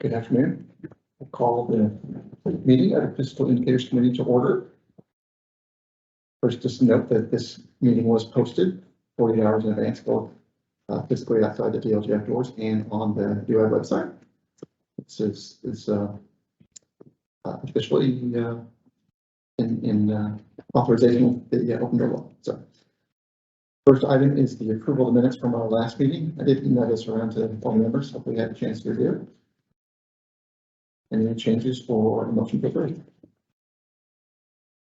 Good afternoon. I'll call the meeting of the Fiscal Indicators Committee to order. First, just note that this meeting was posted 40 hours in advance, both physically outside the DLGF doors and on the UI website. This is officially in authorization of the open door law. So, first item is the approval of the minutes from our last meeting. I did email this around to all members. Hopefully, you had a chance to review it. Any changes or motion to approve?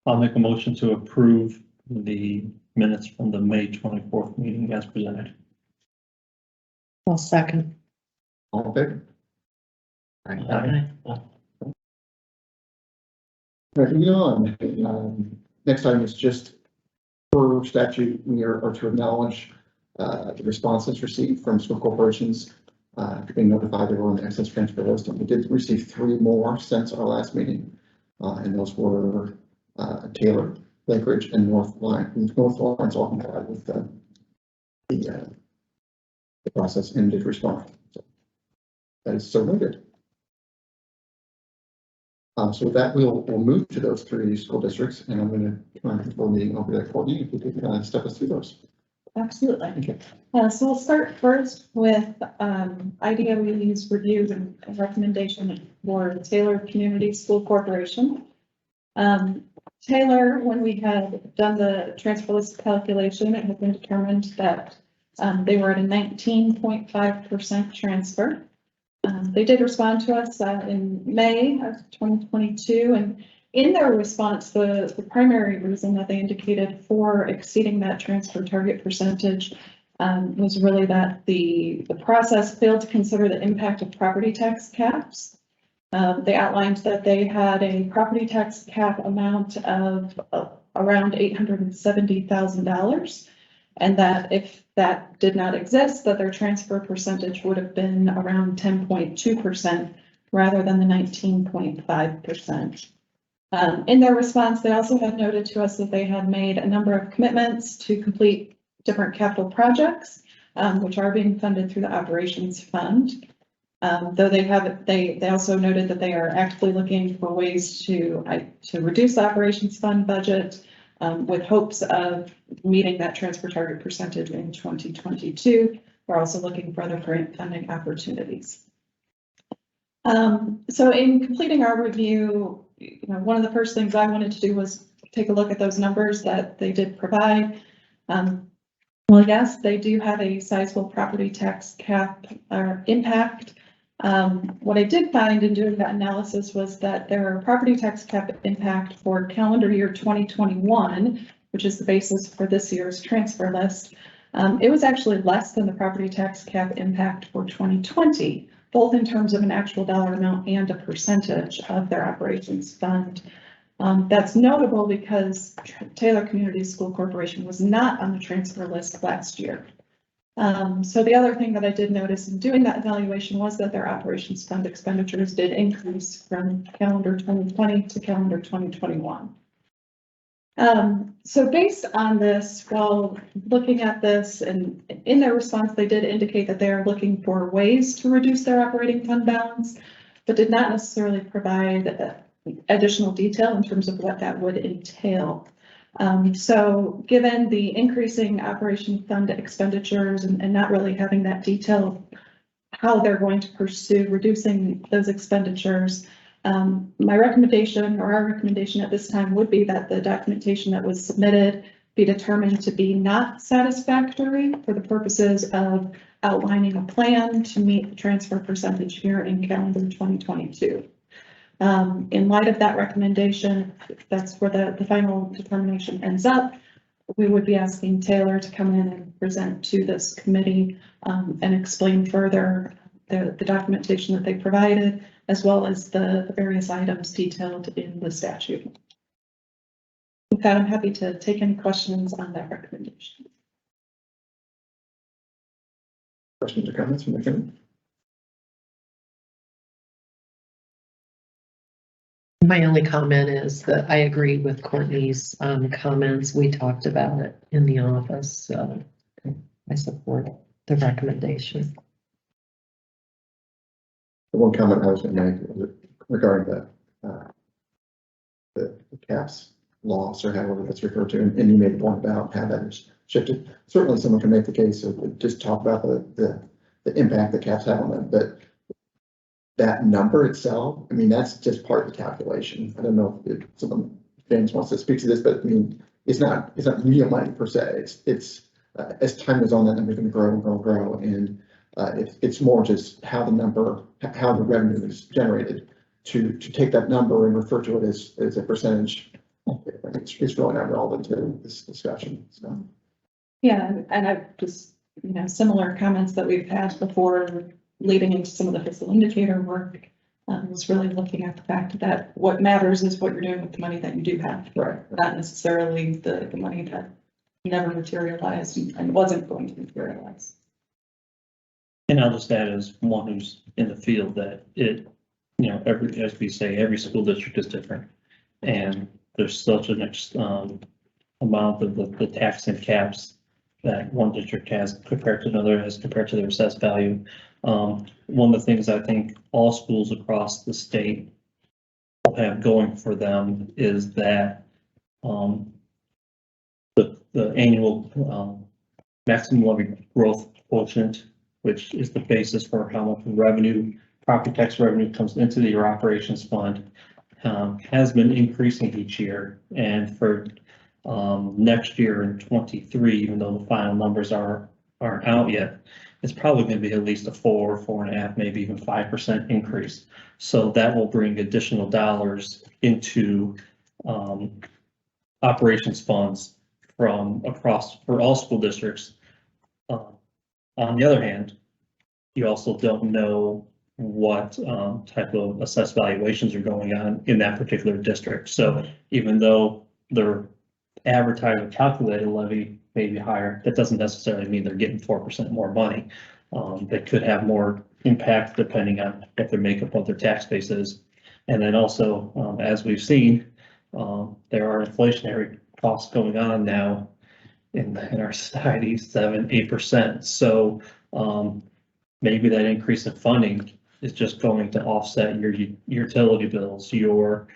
I'll make a motion to approve the minutes from the May 24th meeting as presented. I'll second. All in favor? Aye. Moving on. Next item is just per statute, we are to acknowledge the responses received from school corporations after being notified they were on the excess transfer list. And we did receive 3 more since our last meeting, and those were Taylor, Lakeridge, and North Lawrence all complied with the process and did respond. So that is so good. So with that, we'll move to those 3 school districts, and I'm going to turn the meeting over to Courtney if you could step us through those. Absolutely. Okay. So we'll start first with IDOE's review and recommendation for Taylor Community School Corporation. Taylor, when we had done the transfer list calculation, it had been determined that they were at a 19.5% transfer. They did respond to us in May of 2022, and in their response, the primary reason that they indicated for exceeding that transfer target percentage was really that the process failed to consider the impact of property tax caps. They outlined that they had a property tax cap amount of around $870,000, and that if that did not exist, that their transfer percentage would have been around 10.2% rather than the 19.5%. In their response, they also had noted to us that they had made a number of commitments to complete different capital projects, which are being funded through the operations fund. Though they also noted that they are actively looking for ways to reduce the operations fund budget with hopes of meeting that transfer target percentage in 2022. We're also looking for other grant funding opportunities. So in completing our review, one of the first things I wanted to do was take a look at those numbers that they did provide. Well, yes, they do have a sizable property tax cap or impact. What I did find in doing that analysis was that their property tax cap impact for calendar year 2021, which is the basis for this year's transfer list, it was actually less than the property tax cap impact for 2020, both in terms of an actual dollar amount and a percentage of their operations fund. That's notable because Taylor Community School Corporation was not on the transfer list last year. So the other thing that I did notice in doing that evaluation was that their operations fund expenditures did increase from calendar 2020 to calendar 2021. So based on this, while looking at this and in their response, they did indicate that they are looking for ways to reduce their operating fund balance, but did not necessarily provide additional detail in terms of what that would entail. So given the increasing operation fund expenditures and not really having that detail of how they're going to pursue reducing those expenditures, my recommendation or our recommendation at this time would be that the documentation that was submitted be determined to be not satisfactory for the purposes of outlining a plan to meet the transfer percentage here in calendar 2022. In light of that recommendation, that's where the final determination ends up. We would be asking Taylor to come in and present to this committee and explain further the documentation that they provided, as well as the various items detailed in the statute. With that, I'm happy to take any questions on that recommendation. Questions or comments from the committee? My only comment is that I agree with Courtney's comments. We talked about it in the office, so I support the recommendation. the one comment I was gonna make was regarding the caps loss or however that's referred to, and you made a point about how that is shifted. Certainly someone can make the case of just talk about the impact that caps have on them, but that number itself, I mean, that's just part of the calculation. I don't know if someone, James wants to speak to this, but I mean, it's not real money per se. It's as time goes on, that number's gonna grow and grow and grow, and it's more just how the revenue is generated. To take that number and refer to it as a percentage, it's really not relevant to this discussion, so. Yeah, and I've just, similar comments that we've had before leading into some of the fiscal indicator work, was really looking at the fact that what matters is what you're doing with the money that you do have. Right. Not necessarily the money that never materialized and wasn't going to materialize. And I'll just add as one who's in the field that as we say, every school district is different. And there's such an amount of the tax and caps that one district has compared to another, as compared to their assessed value. One of the things I think all schools across the state will have going for them is that the annual maximum levy growth quotient, which is the basis for how much revenue, property tax revenue comes into your operations fund, has been increasing each year. And for next year in 23, even though the final numbers aren't out yet, it's probably going to be at least a 4.5, maybe even 5% increase. So that will bring additional dollars into operations funds from across for all school districts. On the other hand, you also don't know what type of assessed valuations are going on in that particular district. So even though they're advertising calculated levy may be higher, that doesn't necessarily mean they're getting 4% more money. They could have more impact depending on what their makeup of their tax base is. And then also, as we've seen, there are inflationary costs going on now in our society, 7-8%. So maybe that increase in funding is just going to offset your utility bills, your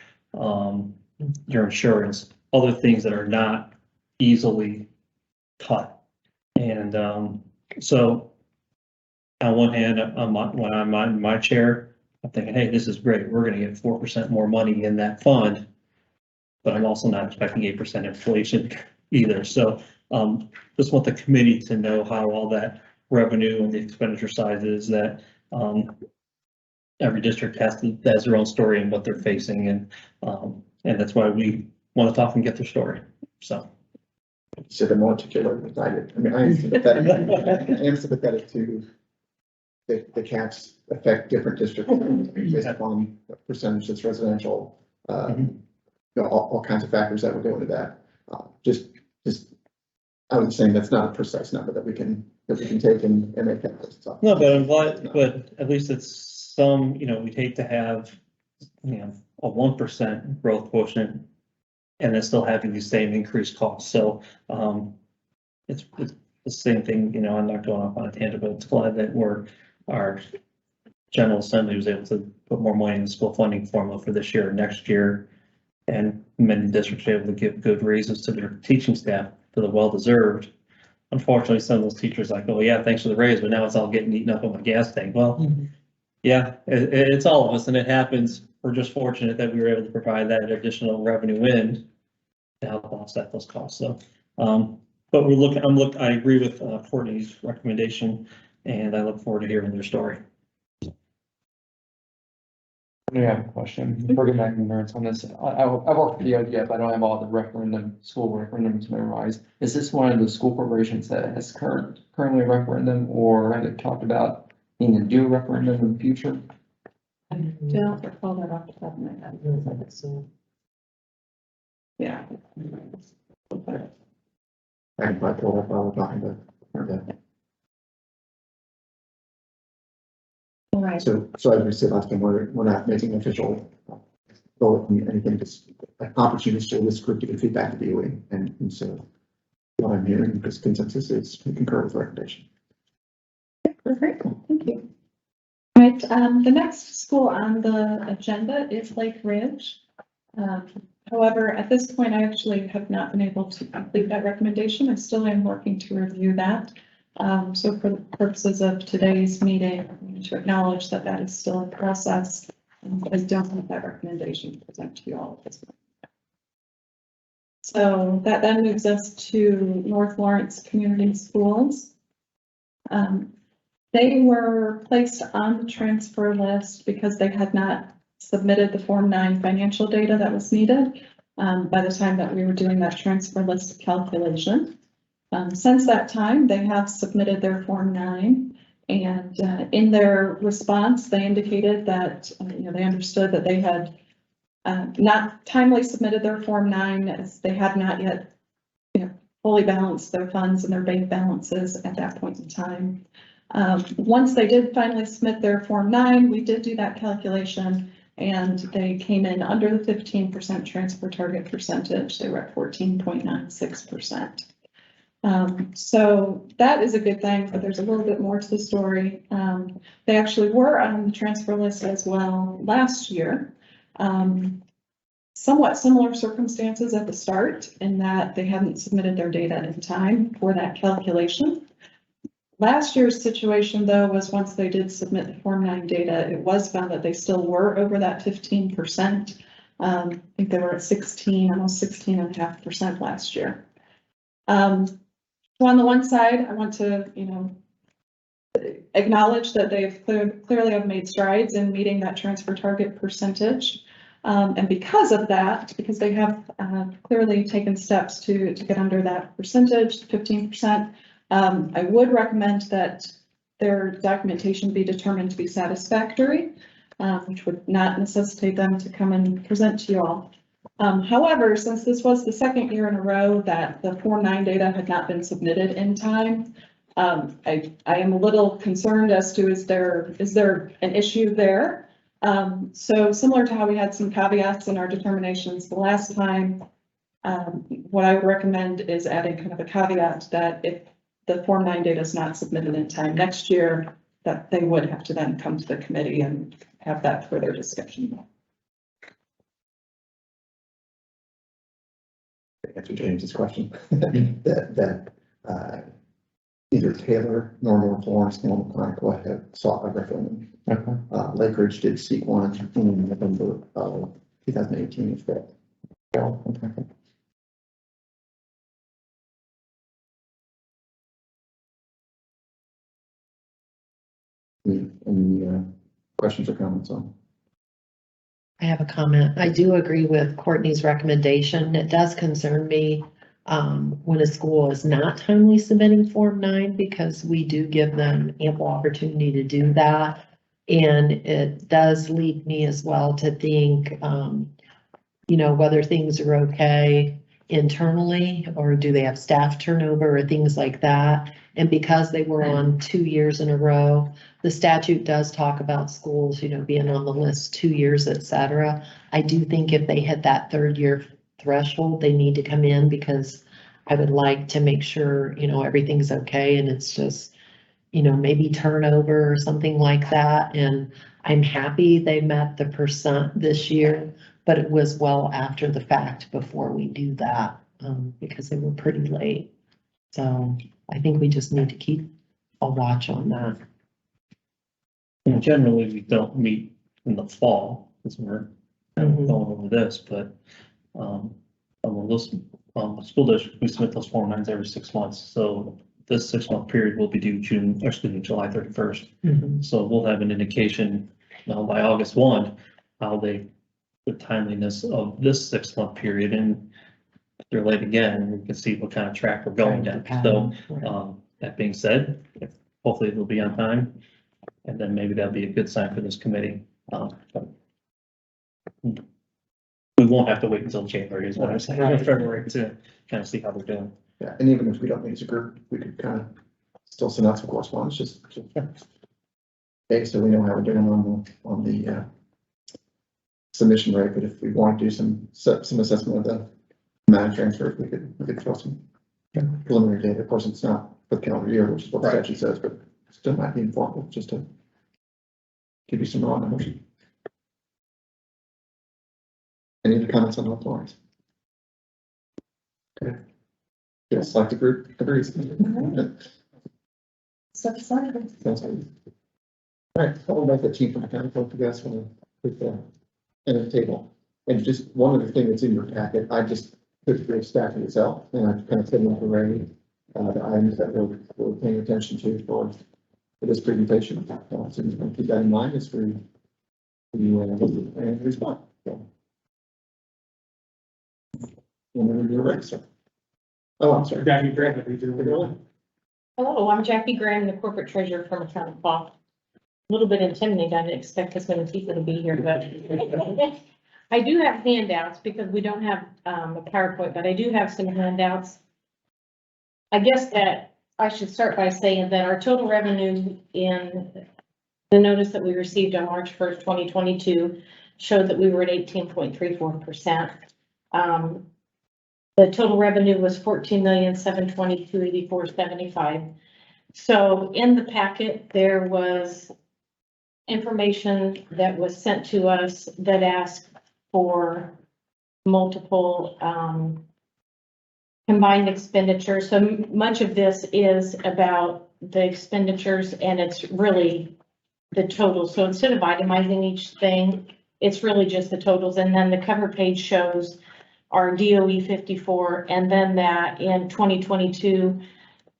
insurance, other things that are not easily cut. And so on one hand, when I'm on my chair, I'm thinking, hey, this is great. We're going to get 4% more money in that fund, but I'm also not expecting 8% inflation either. So just want the committee to know how all that revenue and the expenditure side is, that every district has their own story and what they're facing, and that's why we want to talk and get their story. So. Should have more articulate than I did. I mean, I am sympathetic to the caps affect different districts based upon percentage that's residential, all kinds of factors that would go into that. Just I was saying that's not a precise number that we can take and make calculations off. No, but I'm glad, but at least it's some, we'd hate to have, a 1% growth quotient and then still having these same increased costs. So it's the same thing, I'm not going off on a tangent, but it's glad that our General Assembly was able to put more money in the school funding formula for this year and next year. And many districts are able to give good raises to their teaching staff for the well-deserved. Unfortunately, some of those teachers are like, oh yeah, thanks for the raise, but now it's all getting eaten up on my gas tank. Well, yeah, it's all of us, and it happens. We're just fortunate that we were able to provide that additional revenue in to help offset those costs. So, but I agree with Courtney's recommendation, and I look forward to hearing their story. I have a question. We're getting back to nerds on this. I've worked for the ODF. I don't have all the school referendums memorized. Is this one of the school corporations that has currently a referendum, or have it talked about needing to do a referendum in the future? I don't recall that off the top of my head. Yeah. I can probably pull up while we're talking about. All right. So as we said last time, we're not making official vote on anything, just an opportunity for this group to give feedback to DOE. And so what I'm hearing, this consensus is to concur with the recommendation. Perfect. Thank you. All right, right, the next school on the agenda is Lake Ridge. However, at this point, I actually have not been able to complete that recommendation. I still am working to review that. So for the purposes of today's meeting, I need to acknowledge that that is still in process. But I don't have that recommendation to present to you all at this point. So that then moves us to North Lawrence Community Schools. They were placed on the transfer list because they had not submitted the Form 9 financial data that was needed by the time that we were doing that transfer list calculation. Since that time, they have submitted their Form 9, and in their response, they indicated that they understood that they had not timely submitted their Form 9 as they had not yet fully balanced their funds and their bank balances at that point in time. Once they did finally submit their Form 9, we did do that calculation, and they came in under the 15% transfer target percentage. They were at 14.96%. So that is a good thing, but there's a little bit more to the story. They actually were on the transfer list as well last year. Somewhat similar circumstances at the start in that they hadn't submitted their data in time for that calculation. Last year's situation, though, was once they did submit the Form 9 data, it was found that they still were over that 15%. I think they were at 16, almost 16.5% last year. So on the one side, I want to, acknowledge that they've clearly have made strides in meeting that transfer target percentage. And because of that, because they have clearly taken steps to get under that percentage, 15%, I would recommend that their documentation be determined to be satisfactory, which would not necessitate them to come and present to you all. However, since this was the second year in a row that the Form 9 data had not been submitted in time, I am a little concerned as to is there an issue there? So similar to how we had some caveats in our determinations the last time, what I would recommend is adding kind of a caveat that if the Form 9 data is not submitted in time next year, that they would have to then come to the committee and have that further discussion. Answer James's question, that either Taylor nor North Lawrence nor Chronicle have sought a referendum. Okay. Lake Ridge did seek one in November of 2018. If that. Okay. Any questions or comments on? I have a comment. I do agree with Courtney's recommendation. It does concern me when a school is not timely submitting Form 9 because we do give them ample opportunity to do that. And it does lead me as well to think, whether things are okay internally or do they have staff turnover or things like that. And because they were on 2 years in a row, the statute does talk about schools, being on the list 2 years, et cetera. I do think if they hit that third year threshold, they need to come in because I would like to make sure, everything's okay and it's just, maybe turnover or something like that. And I'm happy they met the percent this year, but it was well after the fact before we do that because they were pretty late. So I think we just need to keep a watch on that. And generally, we don't meet in the fall, because we're going over this, but, on those, school district, we submit those Form 9s every 6 months, so this 6-month period will be due July 31st. So we'll have an indication, by August 1, how the timeliness of this 6-month period, and if they're late again, we can see what kind of track we're going down. So, that being said, hopefully it'll be on time. And then maybe that'll be a good sign for this committee. But we won't have to wait until January is what I'm saying, or February to kind of see how we're doing. Yeah, and even if we don't meet as a group, we could kind of still send out some correspondence, just okay, so we know how we're doing on the submission rate. But if we want to do some assessment of the amount of transfers, we could throw some preliminary data. Of course, it's not for the calendar year, which is what the statute says, but still might be informative just to give you some raw numbers. Any other comments on the lines? Okay. Yes, like the group agrees. So excited. Sounds good. All right, I'll invite the chief from the county clerk, you guys want to put the end of the table. And just one other thing that's in your packet, I just put the staff itself, and I kind of said an array, the items that we're paying attention to for this presentation. So just want to keep that in mind as we respond. So. Whenever you're ready, sir. Oh, I'm sorry. Jackie Graham, we do. Hello, I'm Jackie Graham, the corporate treasurer from Accountant Cloth. A little bit intimidated, I didn't expect this many people to be here, but I do have handouts because we don't have a PowerPoint, but I do have some handouts. I guess that I should start by saying that our total revenue in the notice that we received on March 1st, 2022 showed that we were at 18.34%. The total revenue was $14,722,8475. So in the packet, there was information that was sent to us that asked for multiple combined expenditures. So much of this is about the expenditures, and it's really the total. So instead of itemizing each thing, it's really just the totals. And then the cover page shows our DOE 54, and then that in 2022,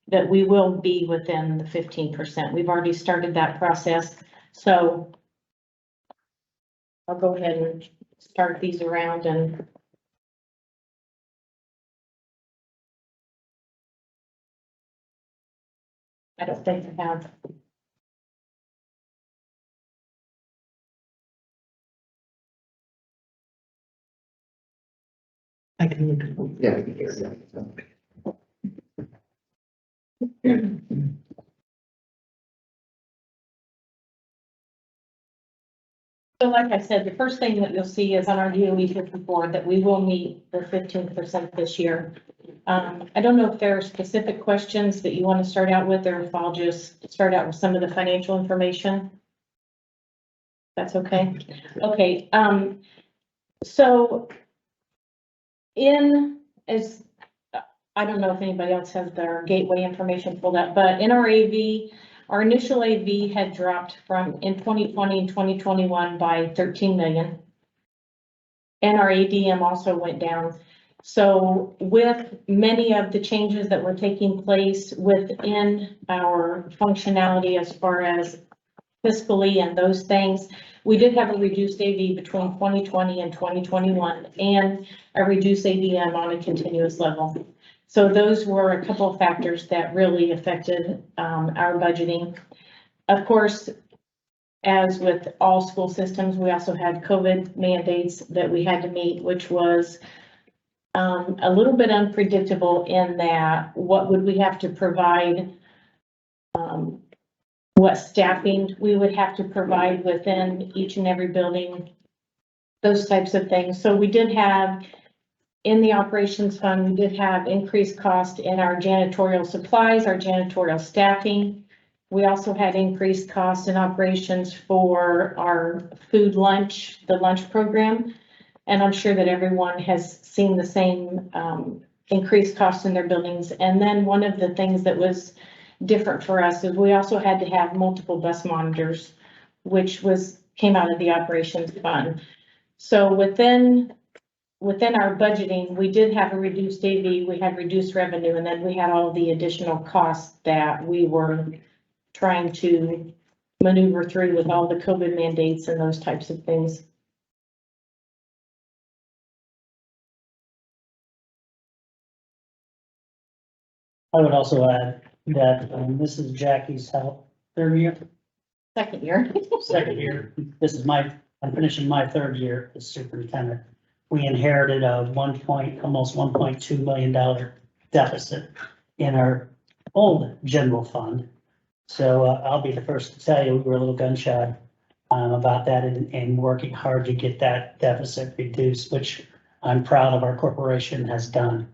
that we will be within the 15%. We've already started that process. So I'll go ahead and start these around, and I don't think I have. I can look at them. Yeah, I can hear you. So like I said, the first thing that you'll see is on our DOE 54 that we will meet the 15% this year. I don't know if there are specific questions that you want to start out with, or if I'll just start out with some of the financial information. That's okay. Okay. So I don't know if anybody else has their gateway information pulled up, but in our AV, our initial AV had dropped from in 2020 and 2021 by 13 million. And our ADM also went down. So with many of the changes that were taking place within our functionality as far as fiscally and those things, we did have a reduced AV between 2020 and 2021 and a reduced ADM on a continuous level. So those were a couple of factors that really affected our budgeting. Of course, as with all school systems, we also had COVID mandates that we had to meet, which was a little bit unpredictable in that what would we have to provide, what staffing we would have to provide within each and every building, those types of things. So we did have, in the operations fund, we did have increased cost in our janitorial supplies, our janitorial staffing. We also had increased cost in operations for our food lunch, the lunch program. And I'm sure that everyone has seen the same increased costs in their buildings. And then one of the things that was different for us is we also had to have multiple bus monitors, which came out of the operations fund. So within our budgeting, we did have a reduced AV, we had reduced revenue, and then we had all the additional costs that we were trying to maneuver through with all the COVID mandates and those types of things. I would also add that this is Jackie's third year, Second year. second year. I'm finishing my third year as superintendent. We inherited a almost $1.2 million deficit in our old general fund. So I'll be the first to tell you, we were a little gun shy about that and working hard to get that deficit reduced, which I'm proud of our corporation has done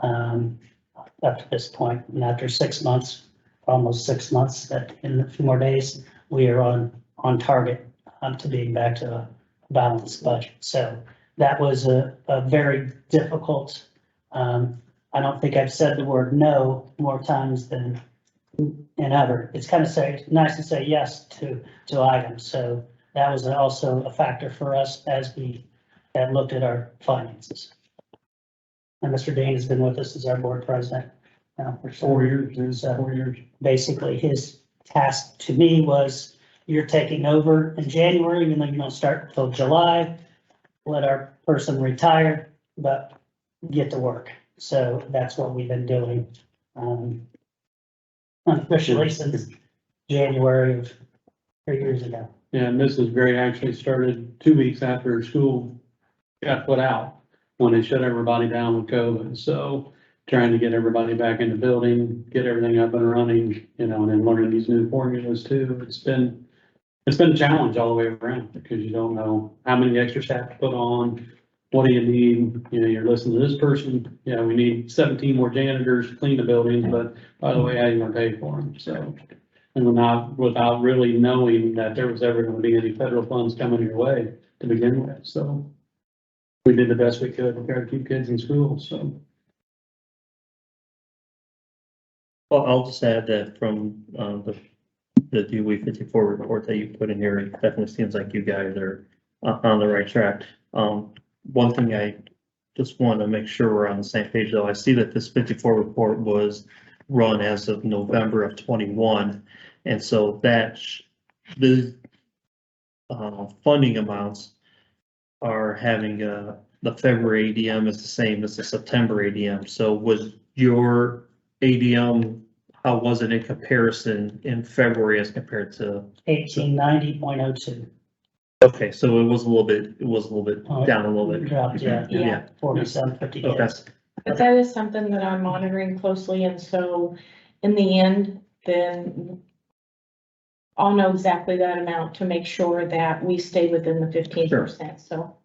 up to this point. And after 6 months, almost 6 months, that in a few more days, we are on target to being back to a balanced budget. So that was a very difficult, I don't think I've said the word no more times than ever. It's kind of nice to say yes to items. So that was also a factor for us as we had looked at our finances. And Mr. Dane has been with us as our board president now for 4 years, So 4 years. basically his task to me was, you're taking over in January, even though you don't start until July. Let our person retire, but get to work. So that's what we've been doing, unofficially since January of 3 years ago. Yeah, and Mrs. Gray actually started 2 weeks after school got put out, when they shut everybody down with COVID. So trying to get everybody back in the building, get everything up and running, you know, and then learning these new formulas too. It's been a challenge all the way around, because you don't know how many extra staff to put on. What do you need? You know, you're listening to this person, yeah, we need 17 more janitors to clean the buildings, but by the way, how you gonna pay for them? So, and without really knowing that there was ever gonna be any federal funds coming your way to begin with. So we did the best we could to try to keep kids in school, so. Well, I'll just add that from, the DOE 54 report that you put in here, it definitely seems like you guys are on the right track. One thing I just want to make sure we're on the same page, though. I see that this 54 report was run as of November of 21. And so that the funding amounts are having the February ADM is the same as the September ADM. So was your ADM, how was it in comparison in February as compared to? 1890.02. Okay, so it was a little bit down a little bit. Dropped, yeah, Yeah. 47.50 Okay. kids. But that is something that I'm monitoring closely, and so in the end, then I'll know exactly that amount to make sure that we stay within the 15%, so.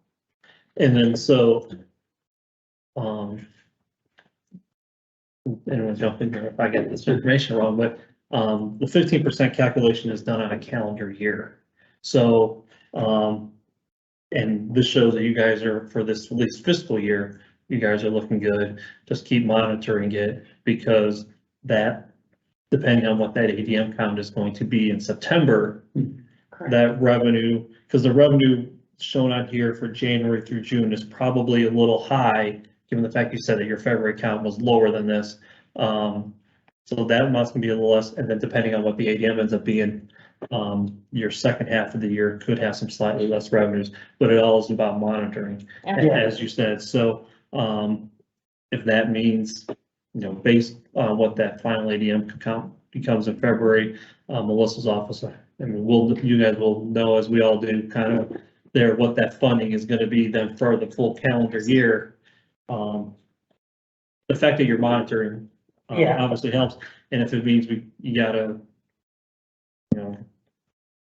And then so, anyone jump in here if I get this information wrong, but, the 15% calculation is done on a calendar year. So, and this shows that you guys are, for this at least fiscal year, you guys are looking good. Just keep monitoring it, because that, depending on what that ADM count is going to be in September, Correct. that revenue, because the revenue shown on here for January through June is probably a little high, given the fact you said that your February count was lower than this. So that amount's gonna be a little less, and then depending on what the ADM ends up being, your second half of the year could have some slightly less revenues, but it all is about monitoring, as you said. So, if that means, you know, based on what that final ADM count becomes in February, Melissa's office, I mean, you guys will know, as we all do, kind of there, what that funding is gonna be then for the full calendar year. The fact that you're monitoring, Yeah. obviously helps, and if it means you gotta, you know,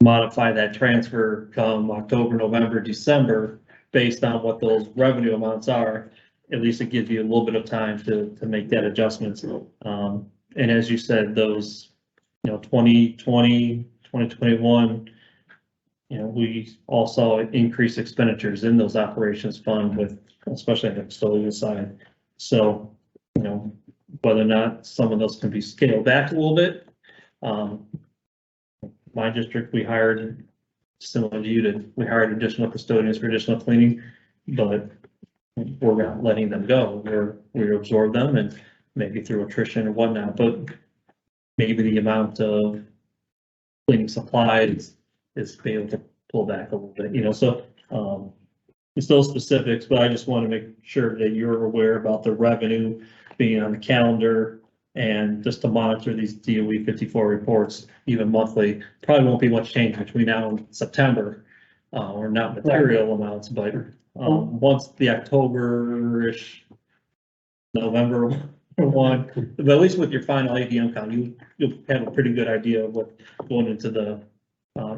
modify that transfer come October, November, December, based on what those revenue amounts are, at least it gives you a little bit of time to make that adjustment. And as you said, those, you know, 2020, 2021, you know, we all saw increased expenditures in those operations fund with, especially on the custodial side. So, you know, whether or not some of those can be scaled back a little bit. My district, we hired, similar to you, we hired additional custodians for additional cleaning, but we're not letting them go. We absorb them, and maybe through attrition or whatnot, but maybe the amount of cleaning supplies is be able to pull back a little bit, you know, so, it's those specifics, but I just want to make sure that you're aware about the revenue being on the calendar, and just to monitor these DOE 54 reports, even monthly. Probably won't be much change between now and September, or not material amounts, but, once the October-ish, November 1, but at least with your final ADM count, you'll have a pretty good idea of what going into the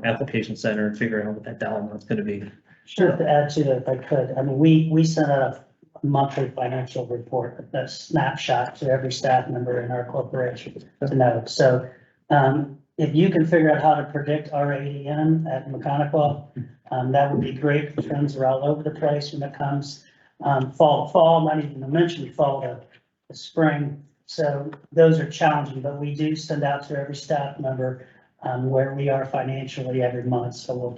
application center and figuring out what that dollar amount's gonna be. Sure, to add to that, if I could, I mean, we sent out a monthly financial report, a snapshot to every staff member in our corporation to know. So, if you can figure out how to predict our ADM at Mechanical, that would be great. The trends are all over the place when it comes, fall, not even to mention fall to spring. So those are challenging, but we do send out to every staff member, where we are financially every month. So we'll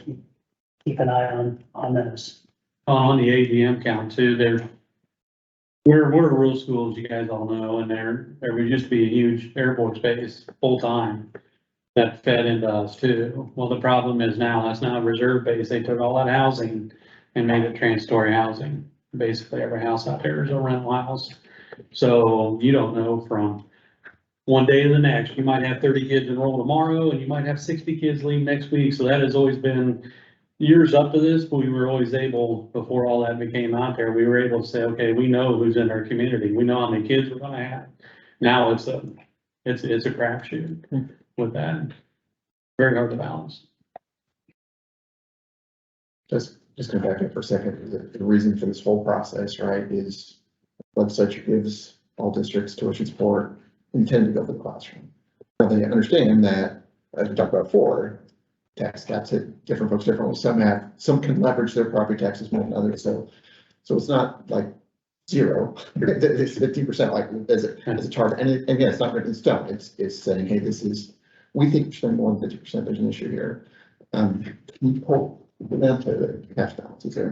keep an eye on those. On the ADM count too, we're a rural school, as you guys all know, and there would just be a huge Air Force base full time that fed into us too. Well, the problem is now that's not a reserve base. They took all that housing and made it trans-story housing. Basically, every house out there is a rental house. So you don't know from one day to the next. You might have 30 kids enroll tomorrow and you might have 60 kids leave next week. So that has always been years up to this, but we were always able, before all that became out there, we were able to say, okay, we know who's in our community. We know how many kids we're gonna have. Now it's a crapshoot with that. Very hard to balance. Just going back up for a second, the reason for this whole process, right, is legislature gives all districts tuition support intended to go to the classroom. Now they understand that, as we talked about before, tax caps hit different folks differently. Some can leverage their property taxes more than others. So it's not like zero. It's 15% like as a target. And again, it's not written in stone. It's saying, hey, we think we're spending more than 50%. There's an issue here. We pull down to the cash balances there.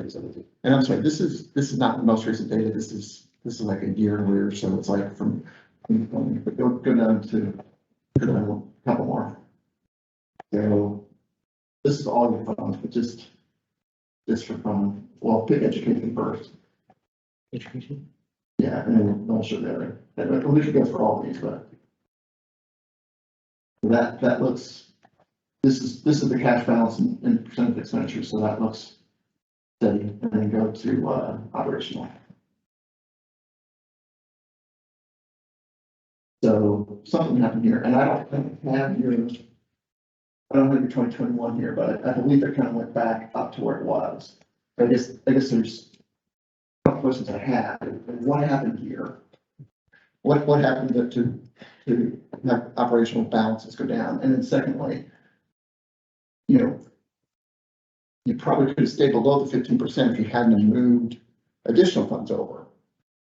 And I'm sorry, this is not the most recent data. This is like a year in arrears. So it's like from go down to a couple more. So this is all your funds, but just for fun. Well, pick education first. Education. Yeah, and then we'll show that. And we should go for all these, but that looks. This is the cash balance and percent of expenditure, so that looks steady. And then go to operational. So something happened here, and I don't have your 2021 here, but I believe it kind of went back up to where it was. I guess there's a couple questions I have. What happened here? What happened to have operational balances go down? And then secondly, you probably could have stayed below the 15% if you hadn't moved additional funds over.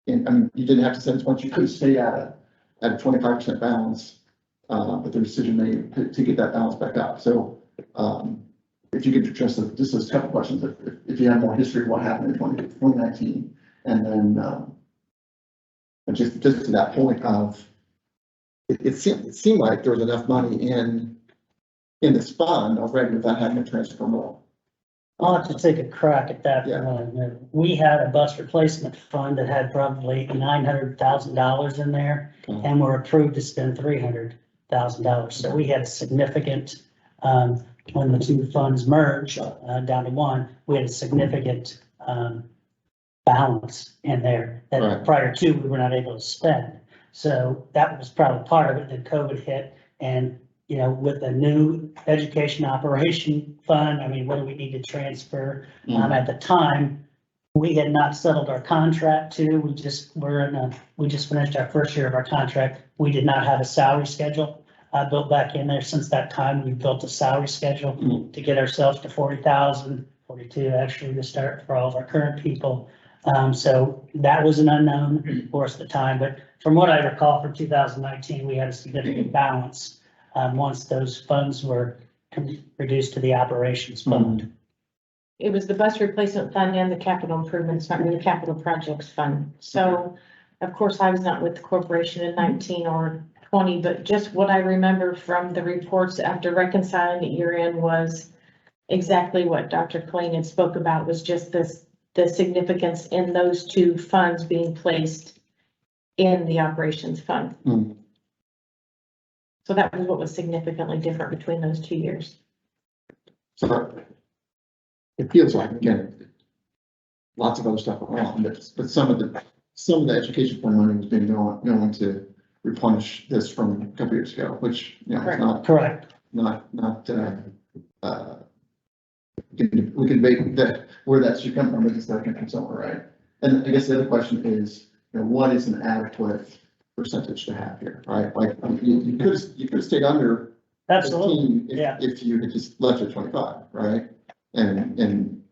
And I mean, you didn't have to send as much. You could have stayed at a 25% balance, but the decision made to get that balance back up. So if you could address just those couple questions, if you have more history of what happened in 2019, and then just to that point of it seemed like there was enough money in this fund already without having to transfer more. I'll have to take a crack at that. Yeah. We had a bus replacement fund that had probably $900,000 in there, and we're approved to spend $300,000. So we had a significant, when the two funds merged down to one, we had a significant balance in there that Right. prior to we were not able to spend. So that was probably part of it. Then COVID hit, and with the new education operation fund, I mean, what do we need to transfer? At the time, we had not settled our contract too. We just finished our first year of our contract. We did not have a salary schedule built back in there. Since that time, we built a salary schedule to get ourselves to 40,000, 42 actually to start for all of our current people. So that was an unknown for us at the time, but from what I recall from 2019, we had a significant balance once those funds were reduced to the operations fund. It was the bus replacement fund and the capital improvements fund and the capital projects fund. So of course I was not with the corporation in 19 or 20, but just what I remember from the reports after reconciling at year end was exactly what Dr. Colleen had spoke about, was just the significance in those two funds being placed in the operations fund. So that was what was significantly different between those 2 years. So it feels like, again, lots of other stuff going on, but some of the education fund money was being going to replenish this from a couple years ago, which is not Correct. We can debate that where that should come from, but it's not coming from somewhere, right? And I guess the other question is, what is an adequate percentage to have here, right? Like you could have stayed under Absolutely, 15 if- yeah. If you had just left it 25, right? And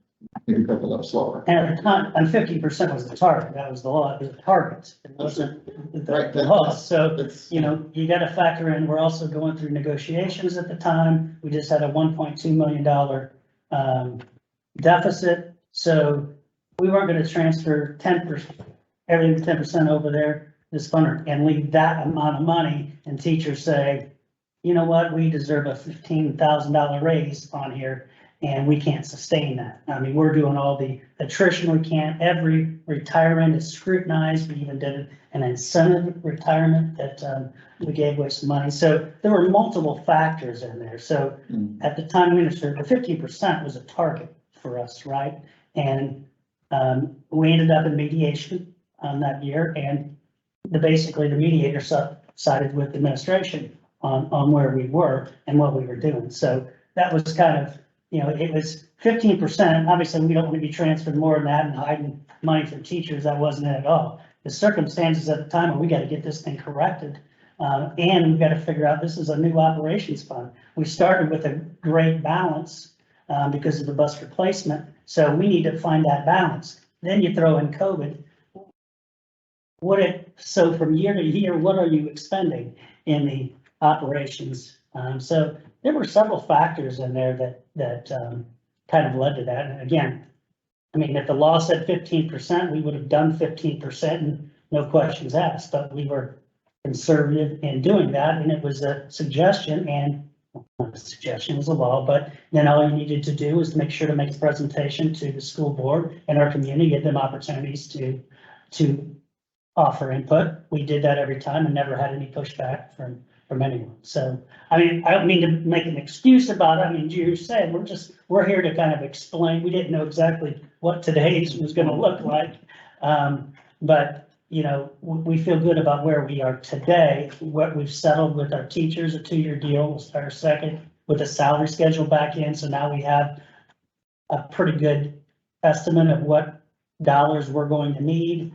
maybe go a little slower. And at the time, and 50% was the target, that was the law, it was the target, it wasn't Right, the law, so. That's, You know, you gotta factor in, we're also going through negotiations at the time. We just had a $1.2 million deficit. So we weren't gonna transfer 10%, everything 10% over there, this fund, and leave that amount of money and teachers say, you know what, we deserve a $15,000 raise on here and we can't sustain that. I mean, we're doing all the attrition we can. Every retirement is scrutinized. We even did an incentive retirement that we gave away some money. So there were multiple factors in there. So at the time we understood the 15% was a target for us, right? And we ended up in mediation that year, and basically the mediator sided with the administration on where we were and what we were doing. So that was kind of, you know, it was 15%. Obviously, we don't want to be transferred more than that and hiding money from teachers. That wasn't it at all. The circumstances at the time are we got to get this thing corrected. And we've got to figure out this is a new operations fund. We started with a great balance because of the bus replacement. So we need to find that balance. Then you throw in COVID. So from year to year, what are you expending in the operations? So there were several factors in there that kind of led to that. And again, I mean, if the law said 15%, we would have done 15% and no questions asked, but we were conservative in doing that. And it was a suggestion, and not a suggestion, it was a law, but then all you needed to do was to make sure to make a presentation to the school board and our community, give them opportunities to offer input. We did that every time and never had any pushback from anyone. So, I mean, I don't mean to make an excuse about it. I mean, you said, we're here to kind of explain. We didn't know exactly what today's was gonna look like. But, you know, we feel good about where we are today, what we've settled with our teachers, a 2-year deal. We'll start our second with a salary schedule back in. So now we have a pretty good estimate of what dollars we're going to need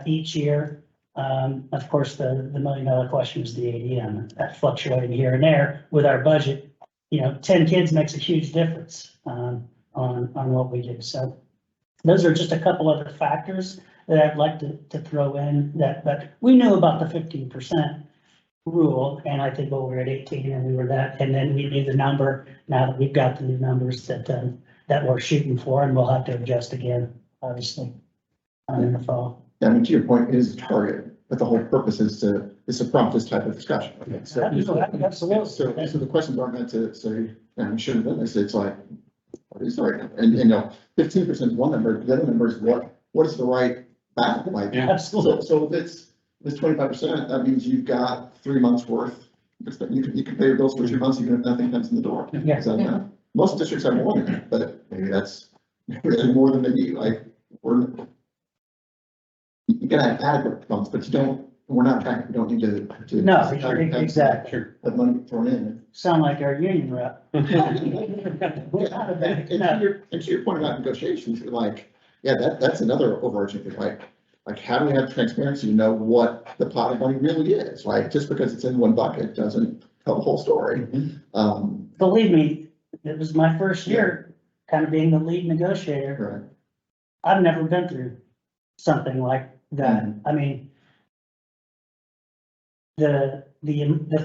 each year. Of course, the $1 million question is the ADM, that's fluctuating here and there with our budget. You know, 10 kids makes a huge difference on what we do. So those are just a couple other factors that I'd like to throw in but we knew about the 15% rule, and I think we were at 18 and we were that, and then we knew the number. Now that we've got the new numbers that we're shooting for, and we'll have to adjust again, obviously, in the fall. I mean, to your point, it is a target, but the whole purpose is to prompt this type of discussion. So the questions aren't meant to say, I'm sure of this, it's like, what is the right number? And, you know, 15% is one number, the other number is what is the right balance? Like, Yeah. Absolutely. so if it's 25%, that means you've got 3 months worth. You can pay your bills for 2 months, even if nothing comes in the door. Yeah. So, most districts have more than that, but maybe that's really more than they need, like, you gotta have adequate funds, but we're not trying, we don't need to. No, exactly. Sure. Have money thrown in. Sound like our union rep. We're not a bank. And to your point about negotiations, like, yeah, that's another overarching thing, like how do we have transparency to know what the pot of money really is? Like, just because it's in one bucket doesn't tell the whole story. Believe me, it was my first year kind of being the lead negotiator. Right. I've never been through something like that. I mean, the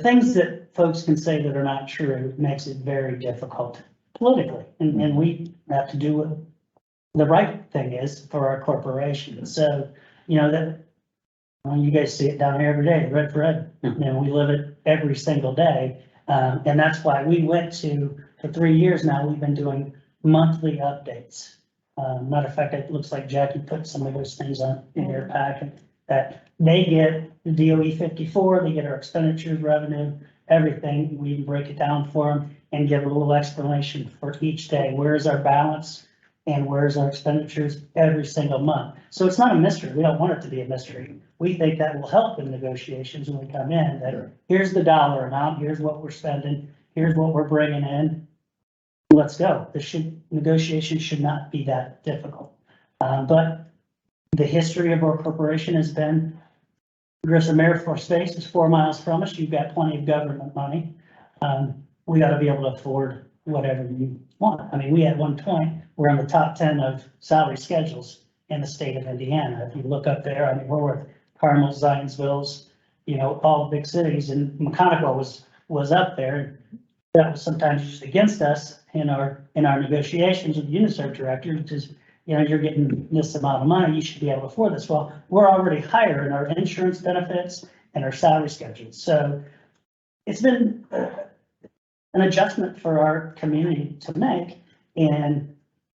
things that folks can say that are not true makes it very difficult politically. And we have to do what the right thing is for our corporation. So, you know, you guys see it down here every day, red for red. You know, we live it every single day. And that's why we went for 3 years now, we've been doing monthly updates. Matter of fact, it looks like Jackie put some of those things on in your packet, that they get the DOE 54, they get our expenditures, revenue, everything. We break it down for them and give a little explanation for each day. Where is our balance and where's our expenditures every single month? So it's not a mystery. We don't want it to be a mystery. We think that will help in negotiations when we come in, that here's the dollar amount, here's what we're spending, here's what we're bringing in. Let's go. Negotiations should not be that difficult. But the history of our corporation has been, Grissom Air Force Base is 4 miles from us. You've got plenty of government money. we ought to be able to afford whatever you want. I mean, we at one point, we're in the top 10 of salary schedules in the state of Indiana. If you look up there, I mean, we're with Carmel, Zionsville's, all the big cities, and McConaughey was up there. That was sometimes used against us in our negotiations with the UNICEF director, which is, you're getting this amount of money, you should be able to afford this. Well, we're already higher in our insurance benefits and our salary schedules. So it's been an adjustment for our community to make. And,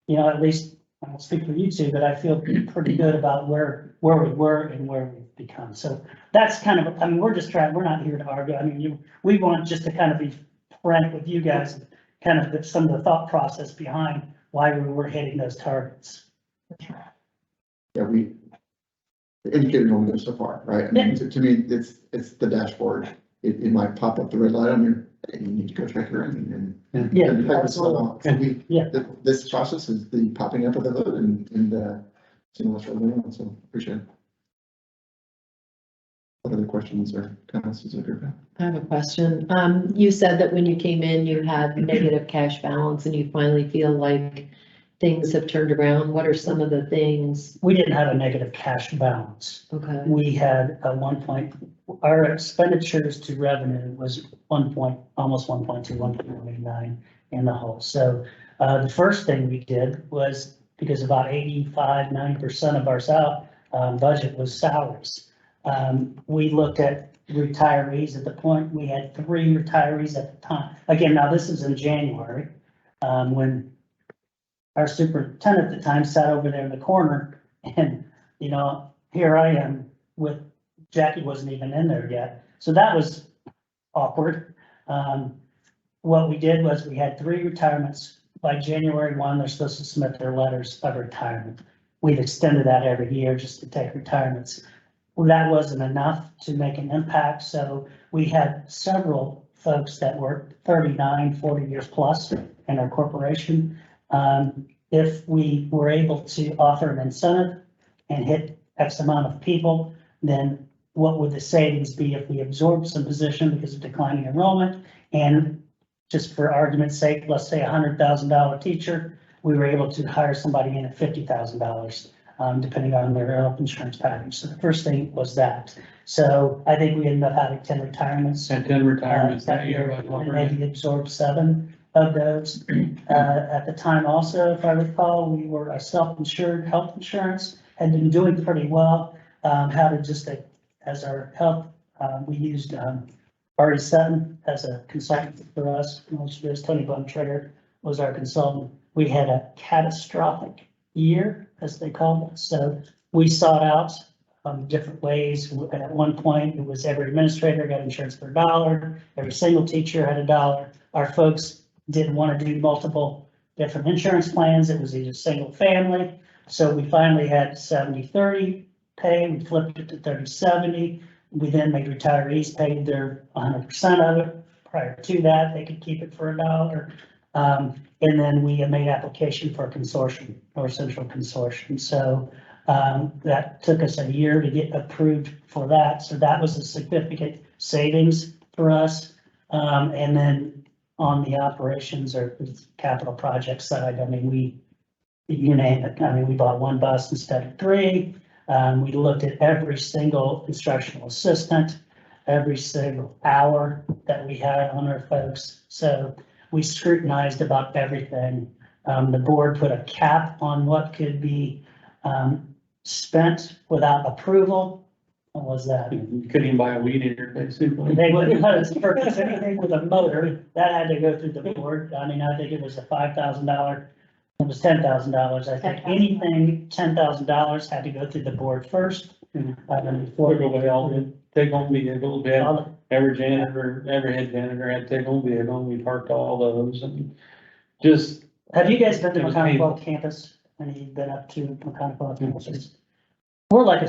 at least I won't speak for you two, but I feel pretty good about where we were and where we've become. So that's kind of, we're not here to argue. I mean, we want just to kind of be frank with you guys, kind of some of the thought process behind why we were hitting those targets. Yeah, the indicator only goes so far, right? I mean, to me, it's the dashboard. It might pop up the red light on your, and you need to go check your engine and. Yeah, and absolutely. This process is the popping up of the hood and seeing what's really going on, so appreciate it. What other questions or comments is there? I have a question. You said that when you came in, you had negative cash balance and you finally feel like things have turned around. What are some of the things? We didn't have a negative cash balance. Okay. We had our expenditures to revenue was almost 1.9 in the whole. So the first thing we did was, because about 90% of our budget was salaries. We looked at retirees. At the point, we had 3 retirees at the time. Again, now this is in January, when our superintendent at the time sat over there in the corner, and, here I am with, Jackie wasn't even in there yet. So that was awkward. What we did was we had 3 retirements. By January 1, they're supposed to submit their letters of retirement. We've extended that every year just to take retirements. Well, that wasn't enough to make an impact. So we had several folks that were 39, 40 years plus in our corporation. If we were able to offer an incentive and hit X amount of people, then what would the savings be if we absorbed some position because of declining enrollment? And just for argument's sake, let's say $100,000 teacher, we were able to hire somebody in at $50,000. Depending on their health insurance package. So the first thing was that. So I think we ended up having 10 retirements. And 10 retirements that year. And maybe absorbed 7 of those. At the time also, if I recall, we were a self-insured health insurance, had been doing pretty well. As our health, we used Ari Sutton as a consultant for us. Most of this, Tony Buntrigger was our consultant. We had a catastrophic year, as they called it. So we sought out different ways. At one point, it was every administrator got insurance for $1. Every single teacher had $1. Our folks didn't want to do multiple different insurance plans. It was either single family. So we finally had 70-30 pay. We flipped it to 30-70. We then made retirees pay their 100% of it. Prior to that, they could keep it for $1. And then we made application for a consortium or central consortium. So that took us a year to get approved for that. So that was a significant savings for us. And then on the operations or capital project side, I mean, you name it. I mean, we bought 1 bus instead of 3. We looked at every single instructional assistant, every single hour that we had on our folks. So we scrutinized about everything. The board put a cap on what could be spent without approval. What was that? You couldn't even buy a weed eater, basically. They wouldn't let us purchase anything with a motor. That had to go through the board. I mean, I think it was a $5,000. It was $10,000. I think anything $10,000 had to go through the board first. Before Everybody all did take home vehicles. We had every janitor, every head janitor had to take home vehicle. We parked all those and just. Have you guys been to It was McConaughey campus? And you've been up to McConaughey campus? We're like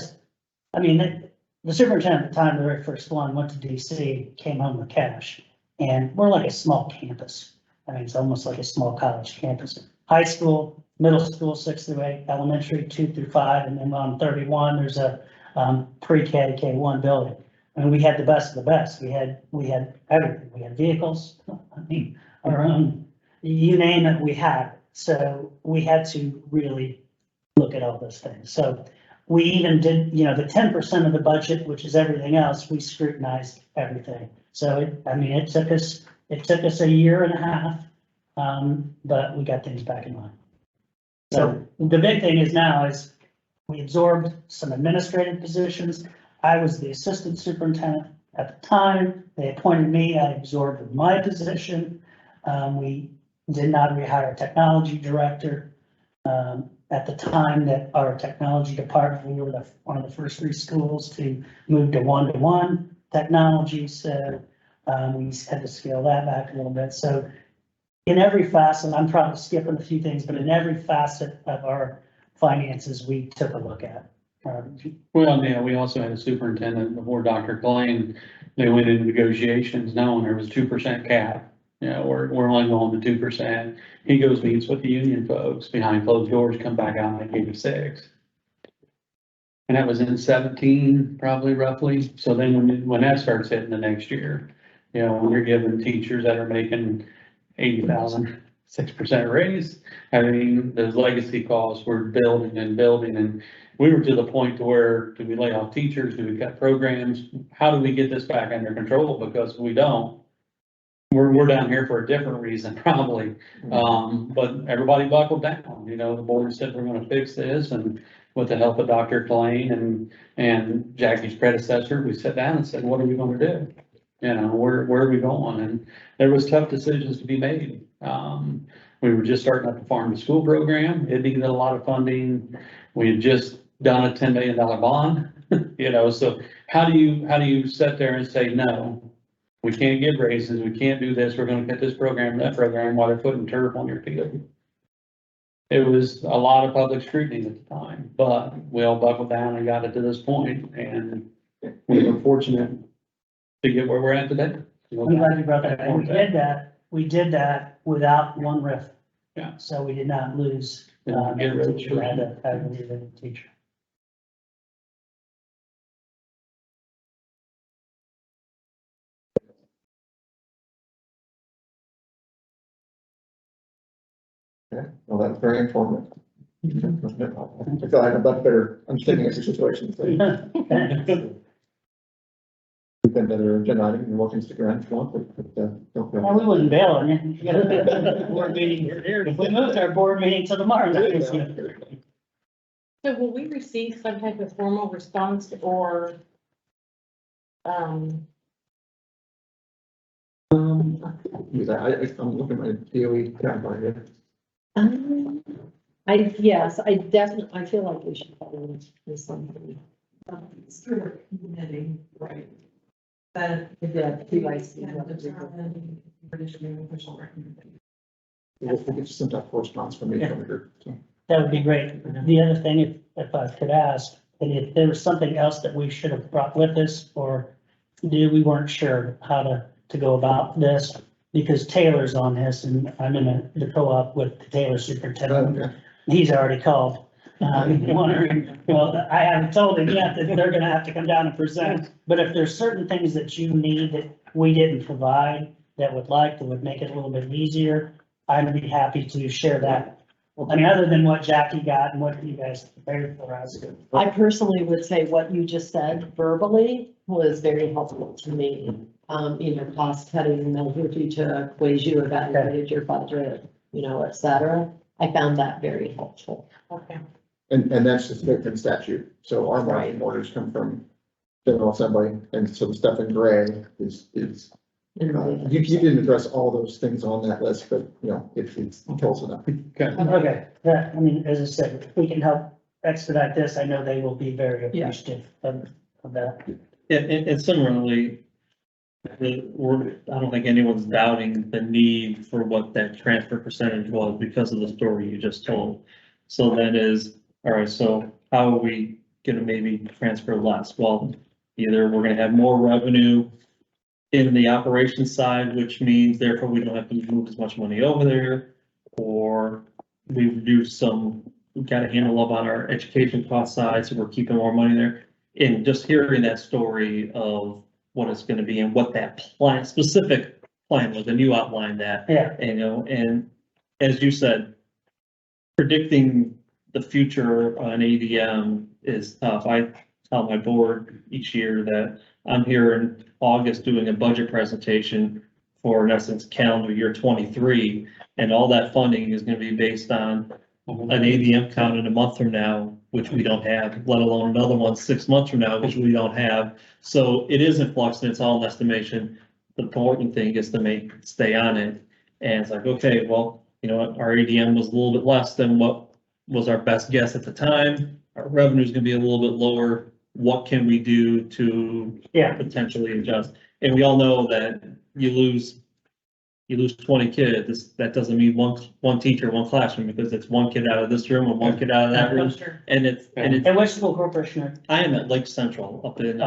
the superintendent at the time, the very first one, went to DC, came home with cash. And we're like a small campus. I mean, it's almost like a small college campus. High school, middle school, 6 through 8, elementary 2 through 5, and then on 31, there's a pre-K, K1 building. and we had the best of the best. We had everything. We had vehicles, I mean, our own, you name it, we had. So we had to really look at all those things. So we even did, the 10% of the budget, which is everything else, we scrutinized everything. So it took us a year and a half, but we got things back in line. So the big thing is now is we absorbed some administrative positions. I was the assistant superintendent at the time. They appointed me, I absorbed my position. We did not rehire a technology director. At the time that our technology department, we were one of the first 3 schools to move to one-to-one technology. So we had to scale that back a little bit. So in every facet, I'm probably skipping a few things, but in every facet of our finances, we took a look at. Well, yeah, we also had a superintendent before Dr. Klein. They went into negotiations knowing there was 2% cap. We're only going to 2%. He goes, meets with the union folks behind closed doors, come back out and they gave us 6. And that was in 17, probably roughly. So then when that starts hitting the next year, when you're giving teachers that are making 80,000, 6% raise, I mean, those legacy costs were building and building, and we were to the point to where, do we lay off teachers? Do we cut programs? How do we get this back under control? Because if we don't, we're down here for a different reason, probably. But everybody buckled down, the board said, we're gonna fix this, and with the help of Dr. Klein and Jackie's predecessor, we sat down and said, what are we gonna do? Where are we going? And there was tough decisions to be made. We were just starting up the farm to school program. It needed a lot of funding. We had just done a $10 million bond, so how do you sit there and say, no, we can't give raises, we can't do this, we're gonna cut this program, that program, while they're putting turf on your field. It was a lot of public scrutiny at the time, but we all buckled down and got it to this point, and we were fortunate to get where we're at today. I'm glad you brought that up. We did that without one RIF. Yeah. So we did not lose, Didn't get rid of teacher, had to leave a teacher. Yeah, well, that's very informative. I feel I have a much better understanding of your situation. So we've been better agenda item. You're welcome to stick around if you want, but don't go. Well, we wouldn't bail on you. You got a board meeting. If we moved our board meeting to tomorrow, that was good. So will we receive some type of formal response or, Because I'm looking at my DOE calendar here. Yes, I definitely, I feel like we should follow this something. It's through a committee, right? That Yeah, PYC. can determine British official recommendation. We'll get some type of correspondence from me over here. So. That would be great. The other thing, if I could ask, and if there was something else that we should have brought with us, or we weren't sure how to go about this, because Taylor's on this, and I'm in the co-op with the Taylor superintendent. Okay. He's already called, wondering, well, I haven't told him yet that they're gonna have to come down and present. But if there's certain things that you need that we didn't provide, that would make it a little bit easier, I'd be happy to share that. I mean, other than what Jackie got and what you guys prepared for us. I personally would say what you just said verbally was very helpful to me. Cost cutting measures you took, ways you evaluated your budget, et cetera. I found that very helpful. okay. And that's just in statute. So our marching orders come from General Assembly, and so the stuff in gray is, you didn't address all those things on that list, but it's close enough. Okay, as I said, if we can help expedite this, I know they will be very appreciative of that. Yeah, and similarly, I don't think anyone's doubting the need for what that transfer percentage was because of the story you just told. So that is, all right, so how are we gonna maybe transfer less? Well, either we're gonna have more revenue in the operations side, which means therefore we don't have to move as much money over there, or we reduce we got a handle up on our education cost side, so we're keeping more money there. in just hearing that story of what it's gonna be and what that plan, specific plan was, and you outlined that. Yeah, You know, and as you said, predicting the future on ADM is tough. I tell my board each year that I'm here in August doing a budget presentation for, in essence, calendar year 23, and all that funding is gonna be based on an ADM count in a month from now, which we don't have, let alone another one 6 months from now, which we don't have. So it is in flux and it's all an estimation. The important thing is to stay on it. And it's like, okay, well, you know what, our ADM was a little bit less than what was our best guess at the time. Our revenue is gonna be a little bit lower. What can we do to yeah, potentially adjust? And we all know that you lose 20 kids, that doesn't mean one teacher, one classroom, because it's one kid out of this room and one kid out of that room. And it's, and which school corporation are I am at Lake Central up in,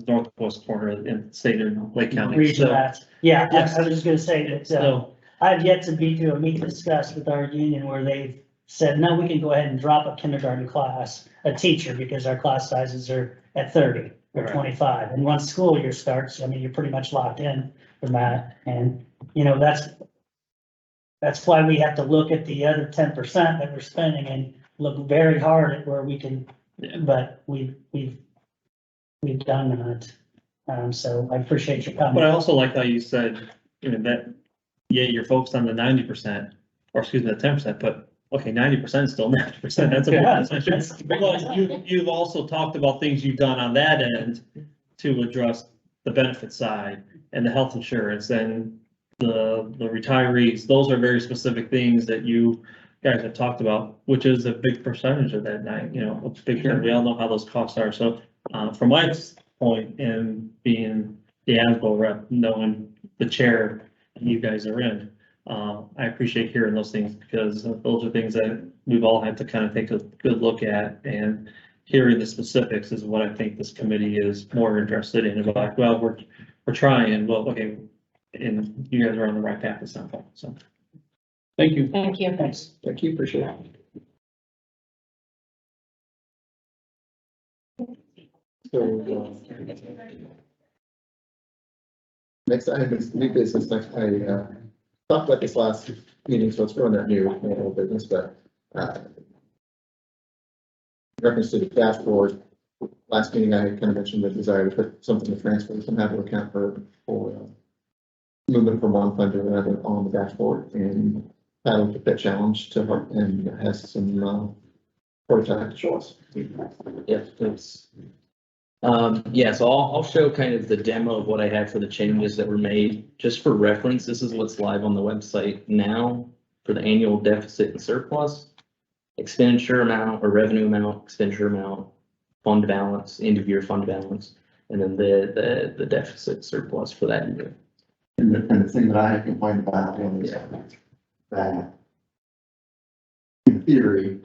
northwest corner in state of Lake County. region So, that? Yeah, Yes. I was just gonna say that, so, I've yet to be to a meet discuss with our union where they've said, no, we can go ahead and drop a kindergarten class, a teacher, because our class sizes are at 30 or Right. 25. And once school year starts, I mean, you're pretty much locked in from that. And, you know, that's why we have to look at the other 10% that we're spending and look very hard at where we can, Yeah. but we've done that. So I appreciate your but comment. I also like how you said, you know, that, yeah, you're focused on the 90%, or excuse me, the 10%, but okay, 90% is still 90%, that's a big Yeah, percentage. But you've also talked about things you've done on that end to address the benefit side and the health insurance and the retirees. Those are very specific things that you guys have talked about, which is a big percentage of that night, you know, a big, we all know how those costs are. So, from my point in being the ASBO rep, knowing the chair you guys are in, I appreciate hearing those things, because those are things that we've all had to kind of take a good look at, and hearing the specifics is what I think this committee is more interested in. About, well, we're trying, well, okay, and you guys are on the right path at some point, so. Thank you. Thank you. Thanks. Thank you, appreciate it. So, next item is new business. Next, I talked about this last meeting, so it's really not new, old business, but reference to the dashboard. Last meeting, I kind of mentioned the desire to put something to transfer, some have to account for movement from one fund to another on the dashboard, and Paddle took that challenge to heart and has some prototype to show us. Yeah, thanks. Yeah, so I'll show kind of the demo of what I have for the changes that were made. Just for reference, this is what's live on the website now for the annual deficit and surplus, expenditure amount or revenue amount, expenditure amount, fund balance, end of year fund balance, and then the deficit surplus for that year. And the thing that I had complained about is that in theory,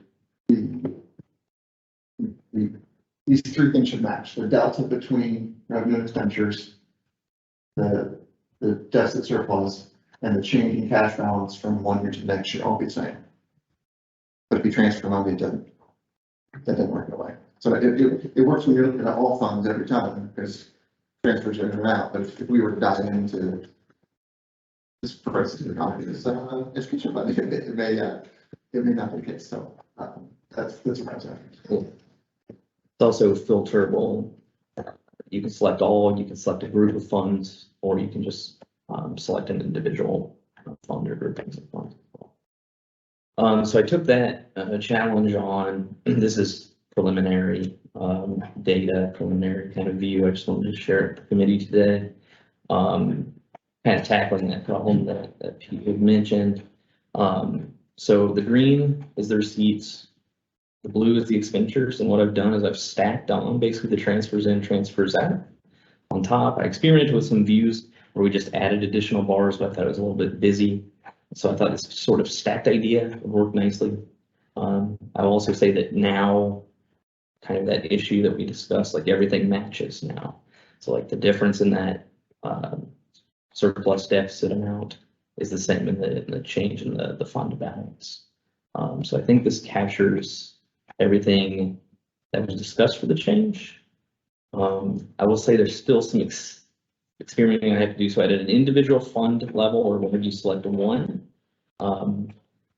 these three things should match. The delta between revenue and expenditures, the deficit surplus, and the change in cash balance from one year to the next year all be the same. But if you transfer money, that doesn't work that way. So it works when you're looking at all funds every time, because transfers are in and out. But if we were to dive into this price to the obvious education money, it may not be the case. So that's what I was saying. It's also filterable. You can select all, you can select a group of funds, or you can just select an individual fund or groupings of funds. So I took that challenge on. This is preliminary data, preliminary kind of view. I just wanted to share it with the committee today. Kind of tackling that problem that Pete had mentioned. So the green is the receipts. The blue is the expenditures, and what I've done is I've stacked on basically the transfers in, transfers out. On top, I experimented with some views where we just added additional bars, but I thought it was a little bit busy. So I thought this sort of stacked idea would work nicely. I will also say that now, kind of that issue that we discussed, like everything matches now. So like the difference in that surplus deficit amount is the same in the change in the fund balance. So I think this captures everything that was discussed for the change. I will say there's still some experimenting I have to do. So at an individual fund level, or whenever you select one,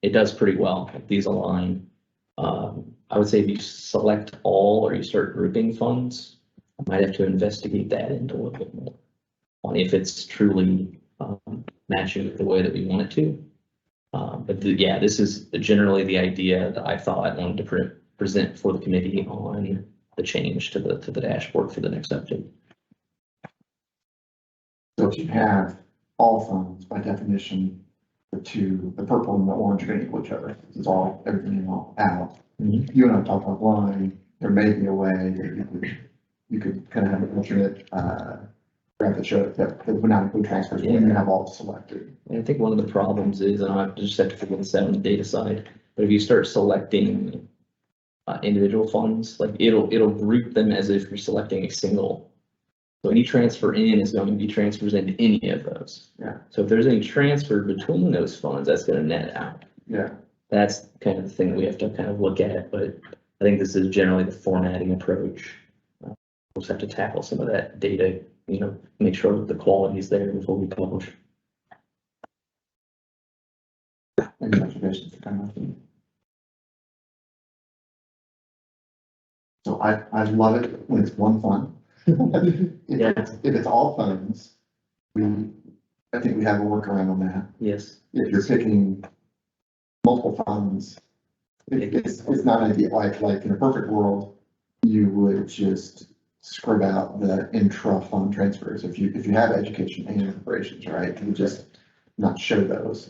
it does pretty well. If these align. I would say if you select all or you start grouping funds, I might have to investigate that into a little bit more on if it's truly matching the way that we want it to. But yeah, this is generally the idea that I thought I wanted to present for the committee on the change to the dashboard for the next update. So if you have all funds, by definition, the purple and the orange are gonna equal each other. It's all, everything all out. Mhm. You and I talked offline, there may be a way that you could kind of have an alternate, graph that show that would not include transfers when you have all selected. And I think one of the problems is, and I just have to figure this out on the data side, but if you start selecting individual funds, like it'll group them as if you're selecting a single. So any transfer in is going to be transfers into any of those. Yeah. So if there's any transfer between those funds, that's gonna net out. Yeah. That's kind of the thing we have to kind of look at, but I think this is generally the formatting approach. We'll just have to tackle some of that data, make sure that the quality is there before we publish. Any observations to come up? So I love it when it's one fund. If it's all funds, I think we have a workaround on that. Yes. If you're picking multiple funds, it's not ideal. Like in a perfect world, you would just scrub out the intra-fund transfers. If you have education and operations, right, you just not show those.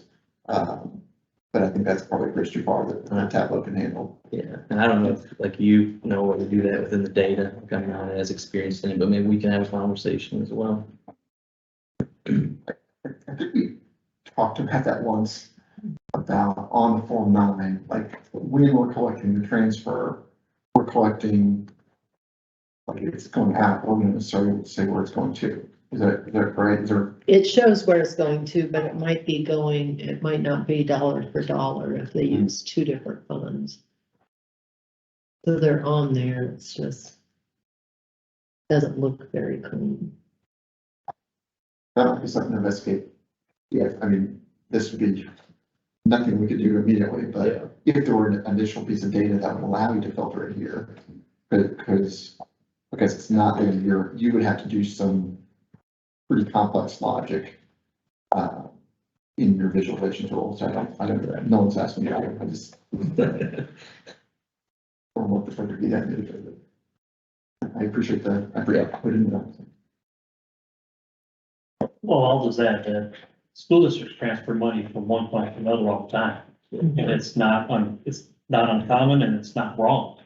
But I think that's probably a bridge too far that Tableau can handle. Yeah, and I don't know if what to do that within the data. I'm not as experienced in it, but maybe we can have a conversation as well. I think we talked about that once, about on the Form 9, like when we're collecting the transfer, we're collecting, like it's going out, we're going to necessarily say where it's going to. Is that right? Is there? It shows where it's going to, but it might not be dollar for dollar if they use two different funds. So they're on there, it's just doesn't look very clean. That might be something to investigate. Yeah, I mean, this would be nothing we could do immediately, but if there were an additional piece of data that would allow you to filter it here, because it's not there, you would have to do some pretty complex logic in your visualization tools. I don't, no one's asking me, I just don't want the filter to be that big. I appreciate that. I forgot to put in that. Well, I'll just add that school districts transfer money from one point to another all the time. And it's not uncommon and it's not wrong.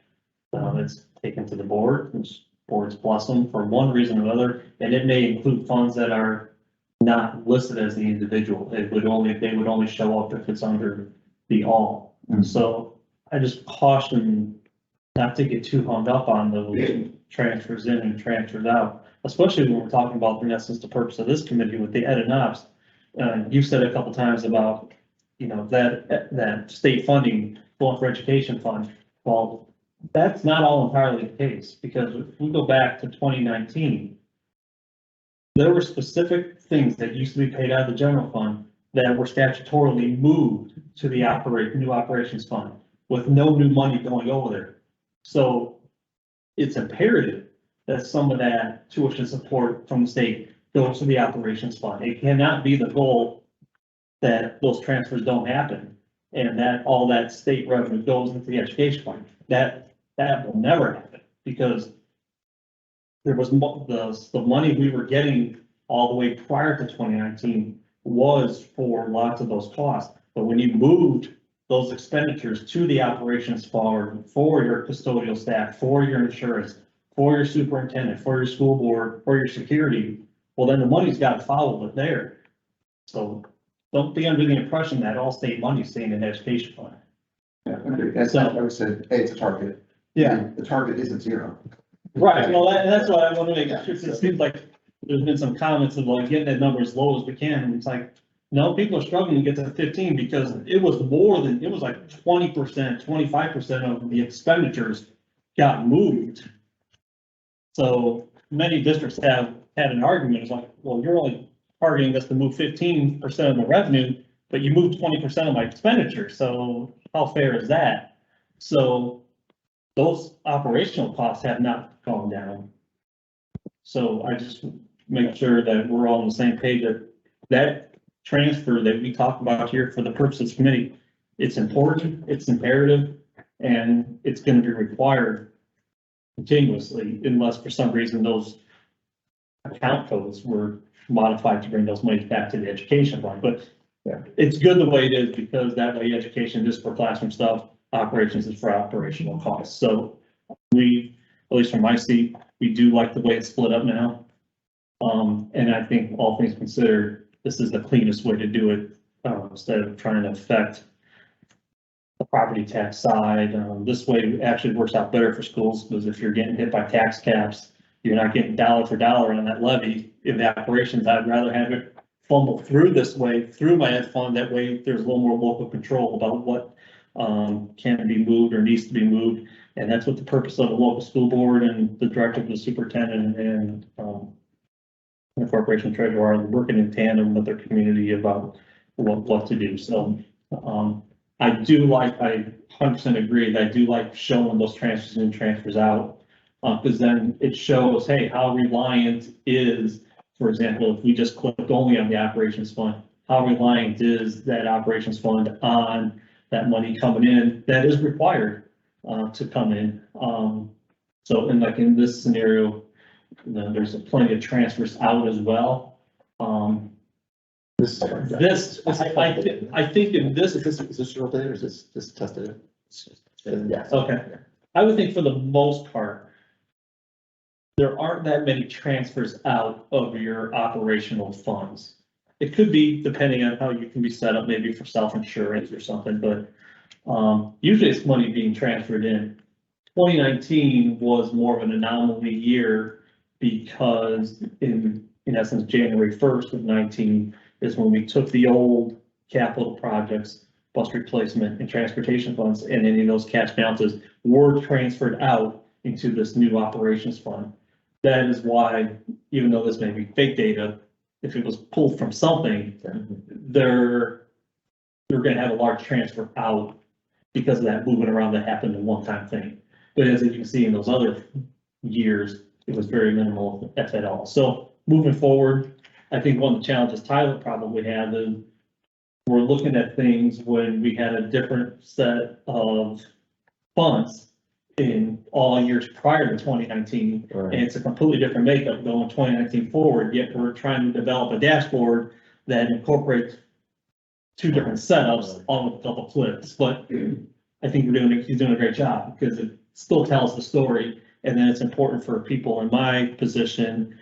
It's taken to the board, which boards bless them for one reason or another, and it may include funds that are not listed as the individual. They would only show up if it's under the all. So I just caution not to get too hung up on those transfers in and transfers out, especially when we're talking about, in essence, the purpose of this committee with the ed and ops. You said a couple times about, that state funding going for education fund. Well, that's not all entirely the case, because if we go back to 2019, there were specific things that used to be paid out of the general fund that were statutorily moved to the new operations fund with no new money going over there. So it's imperative that some of that tuition support from the state goes to the operations fund. It cannot be the goal that those transfers don't happen and that all that state revenue goes into the education fund. That will never happen, because there was the money we were getting all the way prior to 2019 was for lots of those costs. But when you moved those expenditures to the operations fund for your custodial staff, for your insurance, for your superintendent, for your school board, for your security, well, then the money's got to follow it there. So don't be under the impression that all state money is staying in the education fund. Yeah, okay. As I always said, hey, it's a target. Yeah. The target isn't zero. Right, well, that's what I want to make sure. It seems like there's been some comments of like getting that number as low as we can, and it's like, no, people are struggling to get to 15 because it was like 20%, 25% of the expenditures got moved. So many districts have had an argument, it's like, well, you're only targeting us to move 15% of the revenue, but you moved 20% of my expenditure, so how fair is that? So those operational costs have not gone down. So I just make sure that we're all on the same page, that that transfer that we talked about here for the purposes committee, it's important, it's imperative, and it's gonna be required continuously unless for some reason those account codes were modified to bring those monies back to the education fund. But Yeah. it's good the way it is, because that way education is for classroom stuff, operations is for operational costs. So we, at least from my seat, we do like the way it's split up now. And I think all things considered, this is the cleanest way to do it, instead of trying to affect the property tax side. This way it actually works out better for schools, because if you're getting hit by tax caps, you're not getting dollar for dollar on that levy. In the operations, I'd rather have it fumble through this way, through my ed fund. That way there's a little more local control about what can be moved or needs to be moved. And that's what the purpose of the local school board and the director of the superintendent and the corporation treasurer are, working in tandem with their community about what to do. So I do like, I 100% agree that I do like showing those transfers in, transfers out. Because then it shows, hey, how reliant is, for example, if we just clicked only on the operations fund, how reliant is that operations fund on that money coming in that is required to come in. So in this scenario, there's plenty of transfers out as well. This, I think in this, is this real data or is this tested? Yes. okay, I would think for the most part, there aren't that many transfers out of your operational funds. It could be depending on how you can be set up, maybe for self-insurance or something, but usually it's money being transferred in. 2019 was more of an anomaly year because in essence, January 1st of 19 is when we took the old capital projects, bus replacement and transportation funds, and any of those cash balances were transferred out into this new operations fund. That is why, even though this may be fake data, if it was pulled from something, they're gonna have a large transfer out because of that moving around that happened in one-time thing. But as you can see in those other years, it was very minimal if at all. So moving forward, I think one of the challenges Tyler probably had is we're looking at things when we had a different set of funds in all years prior to 2019. Right. And it's a completely different makeup going 2019 forward, yet we're trying to develop a dashboard that incorporates two different setups on a couple clicks. But I think he's doing a great job because it still tells the story. And then it's important for people in my position